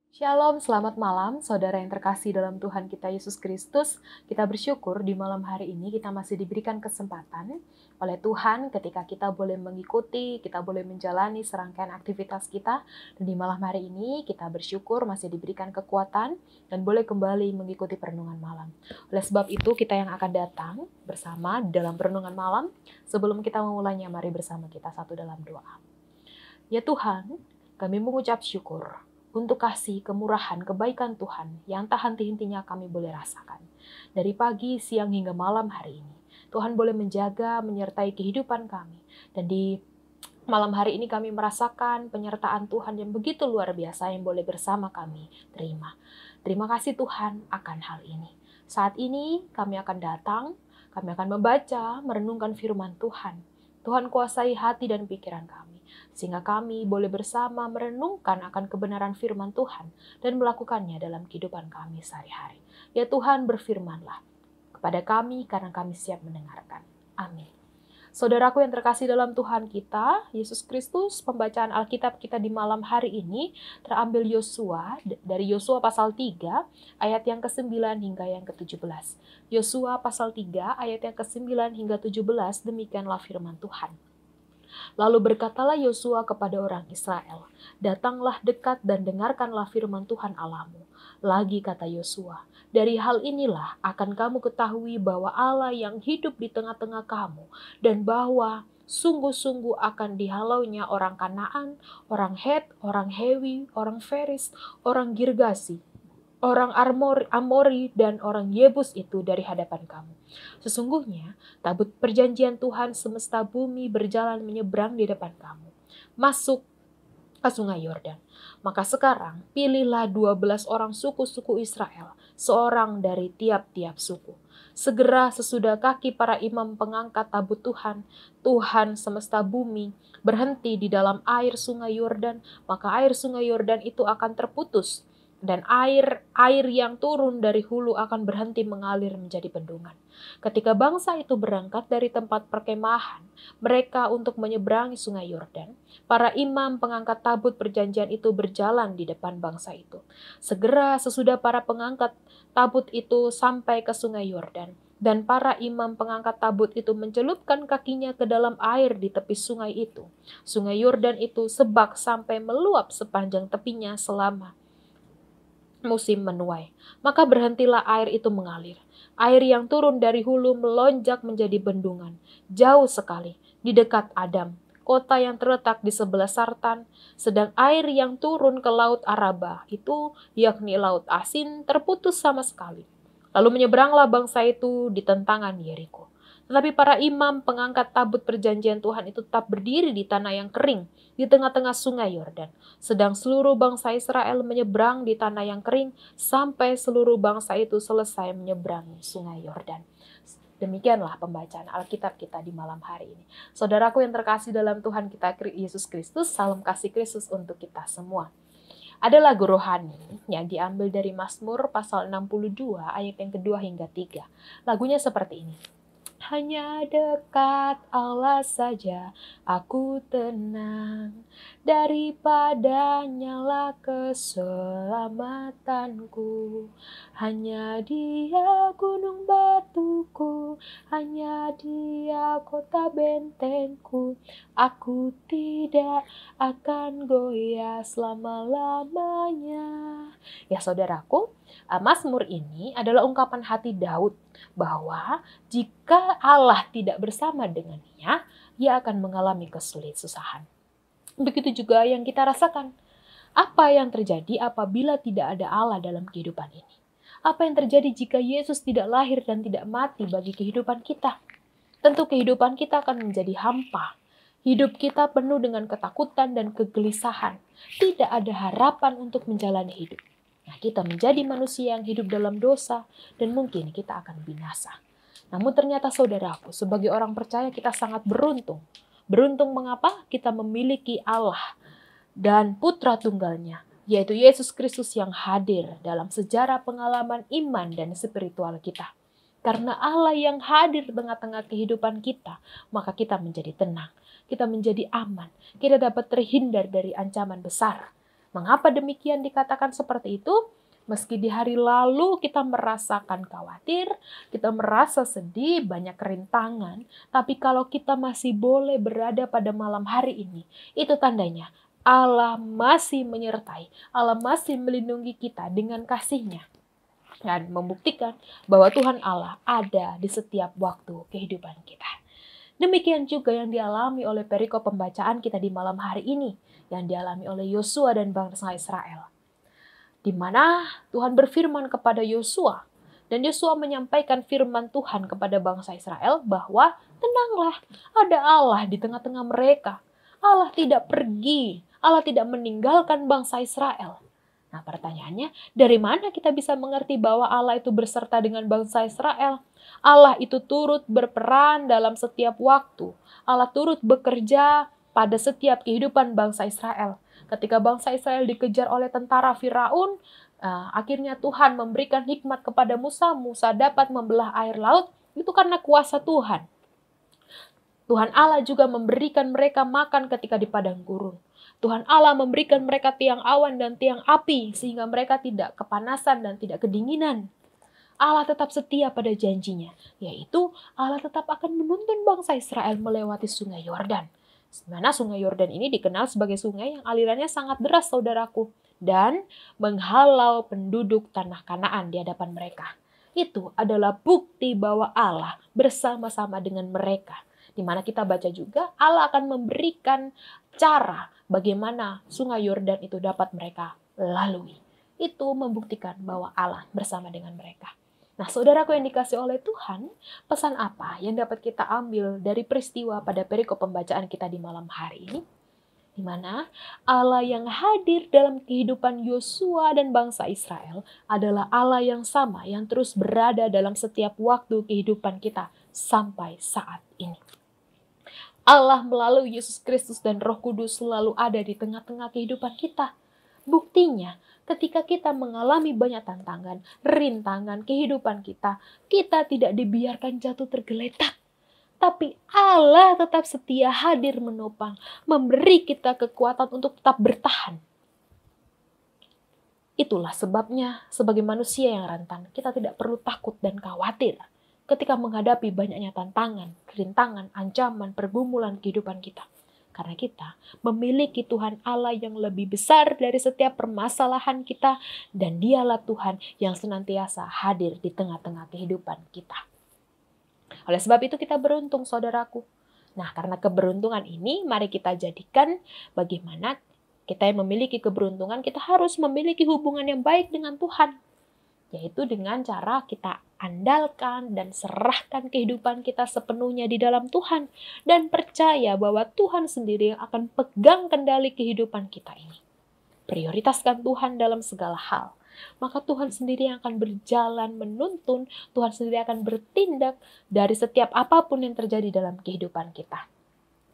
Shalom, selamat malam, saudara yang terkasih dalam Tuhan kita Yesus Kristus. Kita bersyukur di malam hari ini kita masih diberikan kesempatan oleh Tuhan ketika kita boleh mengikuti, kita boleh menjalani serangkaian aktivitas kita. Dan di malam hari ini kita bersyukur masih diberikan kekuatan dan boleh kembali mengikuti perenungan malam. Oleh sebab itu kita yang akan datang bersama dalam perenungan malam. Sebelum kita memulainya, mari bersama kita satu dalam doa. Ya Tuhan, kami mengucap syukur untuk kasih, kemurahan, kebaikan Tuhan yang tak henti-hentinya kami boleh rasakan. Dari pagi, siang, hingga malam hari ini, Tuhan boleh menjaga, menyertai kehidupan kami. Dan di malam hari ini kami merasakan penyertaan Tuhan yang begitu luar biasa yang boleh bersama kami terima. Terima kasih Tuhan akan hal ini. Saat ini kami akan datang, kami akan membaca, merenungkan firman Tuhan. Tuhan kuasai hati dan pikiran kami, sehingga kami boleh bersama merenungkan akan kebenaran firman Tuhan dan melakukannya dalam kehidupan kami sehari-hari. Ya Tuhan, berfirmanlah kepada kami karena kami siap mendengarkan. Amin. Saudaraku yang terkasih dalam Tuhan kita, Yesus Kristus, pembacaan Alkitab kita di malam hari ini terambil Yosua, dari Yosua pasal 3, ayat yang ke-9 hingga yang ke-17. Yosua pasal 3, ayat yang ke-9 hingga 17, demikianlah firman Tuhan. Lalu berkatalah Yosua kepada orang Israel, "Datanglah dekat dan dengarkanlah firman Tuhan Allahmu." Lagi kata Yosua, "Dari hal inilah akan kamu ketahui bahwa Allah yang hidup di tengah-tengah kamu, dan bahwa sungguh-sungguh akan dihalaunya orang Kanaan, orang Het, orang Hewi, orang Feris, orang Girgasi, orang Amori, dan orang Yebus itu dari hadapan kamu. Sesungguhnya, tabut perjanjian Tuhan semesta bumi berjalan menyeberang di depan kamu, masuk ke sungai Yordan. Maka sekarang, pilihlah 12 orang suku-suku Israel, seorang dari tiap-tiap suku. Segera sesudah kaki para imam pengangkat tabut Tuhan, Tuhan semesta bumi, berhenti di dalam air sungai Yordan, maka air sungai Yordan itu akan terputus, dan air yang turun dari hulu akan berhenti mengalir menjadi bendungan. Ketika bangsa itu berangkat dari tempat perkemahan mereka untuk menyeberangi sungai Yordan, para imam pengangkat tabut perjanjian itu berjalan di depan bangsa itu. Segera sesudah para pengangkat tabut itu sampai ke sungai Yordan, dan para imam pengangkat tabut itu mencelupkan kakinya ke dalam air di tepi sungai itu. Sungai Yordan itu sebak sampai meluap sepanjang tepinya selama musim menuai. Maka berhentilah air itu mengalir. Air yang turun dari hulu melonjak menjadi bendungan, jauh sekali, di dekat Adam, kota yang terletak di sebelah Sartan. Sedang air yang turun ke laut Araba, itu yakni laut asin, terputus sama sekali. Lalu menyeberanglah bangsa itu di tentangan Yeriko. Tetapi para imam pengangkat tabut perjanjian Tuhan itu tetap berdiri di tanah yang kering, di tengah-tengah sungai Yordan. Sedang seluruh bangsa Israel menyeberang di tanah yang kering, sampai seluruh bangsa itu selesai menyeberangi sungai Yordan. Demikianlah pembacaan Alkitab kita di malam hari ini. Saudaraku yang terkasih dalam Tuhan kita Yesus Kristus, salam kasih Kristus untuk kita semua. Ada lagu rohani yang diambil dari Mazmur pasal 62 ayat yang kedua hingga 3. Lagunya seperti ini. Hanya dekat Allah saja aku tenang, daripadanya lah keselamatanku. Hanya Dia gunung batuku, hanya Dia kota bentengku. Aku tidak akan goyah selama-lamanya. Ya saudaraku, Mazmur ini adalah ungkapan hati Daud bahwa jika Allah tidak bersama dengannya, ia akan mengalami kesusahan. Begitu juga yang kita rasakan. Apa yang terjadi apabila tidak ada Allah dalam kehidupan ini? Apa yang terjadi jika Yesus tidak lahir dan tidak mati bagi kehidupan kita? Tentu kehidupan kita akan menjadi hampa. Hidup kita penuh dengan ketakutan dan kegelisahan. Tidak ada harapan untuk menjalani hidup. Nah, kita menjadi manusia yang hidup dalam dosa dan mungkin kita akan binasa. Namun ternyata saudaraku, sebagai orang percaya kita sangat beruntung. Beruntung mengapa? Kita memiliki Allah dan putra tunggalnya, yaitu Yesus Kristus yang hadir dalam sejarah pengalaman iman dan spiritual kita. Karena Allah yang hadir di tengah-tengah kehidupan kita, maka kita menjadi tenang, kita menjadi aman, kita dapat terhindar dari ancaman besar. Mengapa demikian dikatakan seperti itu? Meski di hari lalu kita merasakan khawatir, kita merasa sedih, banyak rintangan, tapi kalau kita masih boleh berada pada malam hari ini, itu tandanya Allah masih menyertai, Allah masih melindungi kita dengan kasih-Nya. Dan membuktikan bahwa Tuhan Allah ada di setiap waktu kehidupan kita. Demikian juga yang dialami oleh perikop pembacaan kita di malam hari ini, yang dialami oleh Yosua dan bangsa Israel. Di mana Tuhan berfirman kepada Yosua, dan Yosua menyampaikan firman Tuhan kepada bangsa Israel bahwa tenanglah, ada Allah di tengah-tengah mereka. Allah tidak pergi, Allah tidak meninggalkan bangsa Israel. Nah, pertanyaannya, dari mana kita bisa mengerti bahwa Allah itu berserta dengan bangsa Israel? Allah itu turut berperan dalam setiap waktu. Allah turut bekerja pada setiap kehidupan bangsa Israel. Ketika bangsa Israel dikejar oleh tentara Firaun, akhirnya Tuhan memberikan hikmat kepada Musa. Musa dapat membelah air laut, itu karena kuasa Tuhan. Tuhan Allah juga memberikan mereka makan ketika di padang gurun. Tuhan Allah memberikan mereka tiang awan dan tiang api, sehingga mereka tidak kepanasan dan tidak kedinginan. Allah tetap setia pada janjinya, yaitu Allah tetap akan menuntun bangsa Israel melewati sungai Yordan. Mana sungai Yordan ini dikenal sebagai sungai yang alirannya sangat deras, saudaraku, dan menghalau penduduk tanah Kanaan di hadapan mereka. Itu adalah bukti bahwa Allah bersama-sama dengan mereka. Di mana kita baca juga Allah akan memberikan cara bagaimana sungai Yordan itu dapat mereka lalui. Itu membuktikan bahwa Allah bersama dengan mereka. Nah, saudaraku yang dikasih oleh Tuhan, pesan apa yang dapat kita ambil dari peristiwa pada perikop pembacaan kita di malam hari ini? Di mana Allah yang hadir dalam kehidupan Yosua dan bangsa Israel adalah Allah yang sama, yang terus berada dalam setiap waktu kehidupan kita sampai saat ini. Allah melalui Yesus Kristus dan Roh Kudus selalu ada di tengah-tengah kehidupan kita. Buktinya, ketika kita mengalami banyak tantangan, rintangan kehidupan kita, kita tidak dibiarkan jatuh tergeletak. Tapi Allah tetap setia hadir menopang, memberi kita kekuatan untuk tetap bertahan. Itulah sebabnya sebagai manusia yang rentan, kita tidak perlu takut dan khawatir ketika menghadapi banyaknya tantangan, rintangan, ancaman, pergumulan kehidupan kita. Karena kita memiliki Tuhan Allah yang lebih besar dari setiap permasalahan kita, dan Dialah Tuhan yang senantiasa hadir di tengah-tengah kehidupan kita. Oleh sebab itu kita beruntung, saudaraku. Nah, karena keberuntungan ini, mari kita jadikan bagaimana kita yang memiliki keberuntungan, kita harus memiliki hubungan yang baik dengan Tuhan. Yaitu dengan cara kita andalkan dan serahkan kehidupan kita sepenuhnya di dalam Tuhan. Dan percaya bahwa Tuhan sendiri yang akan pegang kendali kehidupan kita ini. Prioritaskan Tuhan dalam segala hal. Maka Tuhan sendiri yang akan berjalan menuntun, Tuhan sendiri akan bertindak dari setiap apapun yang terjadi dalam kehidupan kita.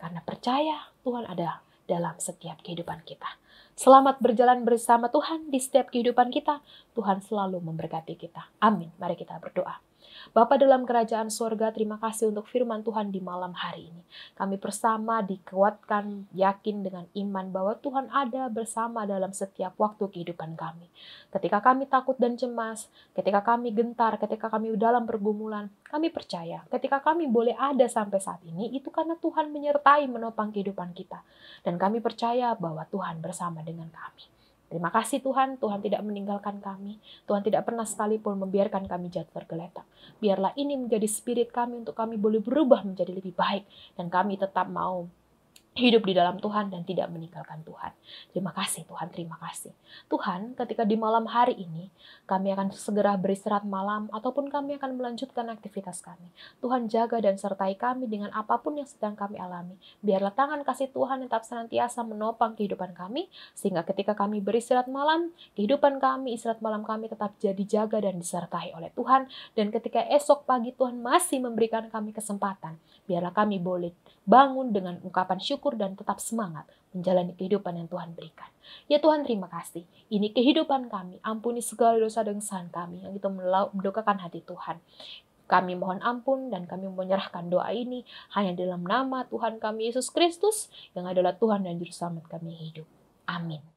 Karena percaya Tuhan ada dalam setiap kehidupan kita. Selamat berjalan bersama Tuhan di setiap kehidupan kita. Tuhan selalu memberkati kita. Amin. Mari kita berdoa. Bapa dalam kerajaan sorga, terima kasih untuk firman Tuhan di malam hari ini. Kami bersama dikuatkan, yakin dengan iman bahwa Tuhan ada bersama dalam setiap waktu kehidupan kami. Ketika kami takut dan cemas, ketika kami gentar, ketika kami dalam pergumulan, kami percaya ketika kami boleh ada sampai saat ini, itu karena Tuhan menyertai menopang kehidupan kita. Dan kami percaya bahwa Tuhan bersama dengan kami. Terima kasih Tuhan, Tuhan tidak meninggalkan kami. Tuhan tidak pernah sekalipun membiarkan kami jatuh tergeletak. Biarlah ini menjadi spirit kami untuk kami boleh berubah menjadi lebih baik. Dan kami tetap mau hidup di dalam Tuhan dan tidak meninggalkan Tuhan. Terima kasih Tuhan, terima kasih. Tuhan, ketika di malam hari ini, kami akan segera beristirahat malam ataupun kami akan melanjutkan aktivitas kami. Tuhan jaga dan sertai kami dengan apapun yang sedang kami alami. Biarlah tangan kasih Tuhan tetap senantiasa menopang kehidupan kami, sehingga ketika kami beristirahat malam, kehidupan kami, istirahat malam kami tetap dijaga dan disertai oleh Tuhan. Dan ketika esok pagi Tuhan masih memberikan kami kesempatan, biarlah kami boleh bangun dengan ungkapan syukur dan tetap semangat menjalani kehidupan yang Tuhan berikan. Ya Tuhan, terima kasih. Ini kehidupan kami. Ampuni segala dosa dan kesalahan kami yang itu mendukakan hati Tuhan. Kami mohon ampun dan kami menyerahkan doa ini hanya dalam nama Tuhan kami Yesus Kristus yang adalah Tuhan dan Juru Selamat kami hidup. Amin.